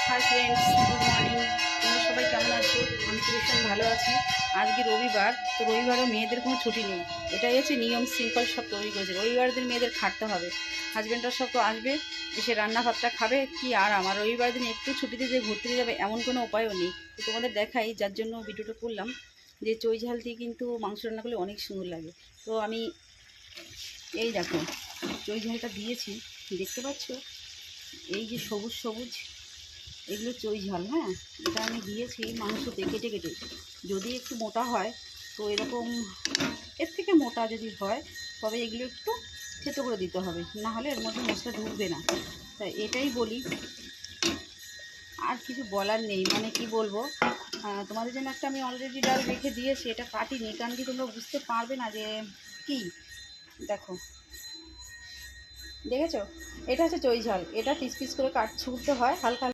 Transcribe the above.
Hi friends, good morning. তোমরা সবাই কেমন আছো? আমি তো ভীষণ ভালো আছি। আজকে রবিবার, তো রবিবারও মেয়েদের কোনো ছুটি নেই। এটাই হচ্ছে নিয়ম, সিম্পল সব তৈরি করেছে। রবিবার দিন মেয়েদের খাটতে হবে। হাজব্যান্ডরা সব তো আসবে, এসে রান্না ভাতটা খাবে, কি আর আমার রবিবার দিন একটু ছুটিতে যে ঘুরতে যাবে এমন কোনো উপায়ও নেই। তো তোমাদের দেখাই, যার জন্য ভিডিওটা করলাম, যে চই ঝাল দিয়ে কিন্তু মাংস রান্না করলে অনেক সুন্দর লাগে। তো আমি এই দেখো চই ঝালটা দিয়েছি, দেখতে পাচ্ছ? এই যে সবুজ সবুজ, এগুলো চই ঝাল। হ্যাঁ, এটা আমি দিয়েছি মাংসতে কেটে কেটে। যদি একটু মোটা হয় তো এরকম, এর থেকে মোটা যদি হয় তবে এগুলো একটু থেতো করে দিতে হবে, না হলে এর মধ্যে মশলা ঢুকবে না। তাই এটাই বলি, আর কিছু বলার নেই। মানে কি বলবো, তোমাদের জন্য একটা আমি অলরেডি ডাল রেখে দিয়েছি, এটা কাটিনি কারণ কি তোমরা বুঝতে পারবে না যে কি। দেখো, দেখেছো? এটা হচ্ছে চই ঝাল, এটা পিস পিস করে ছুলতে হয় হালকা।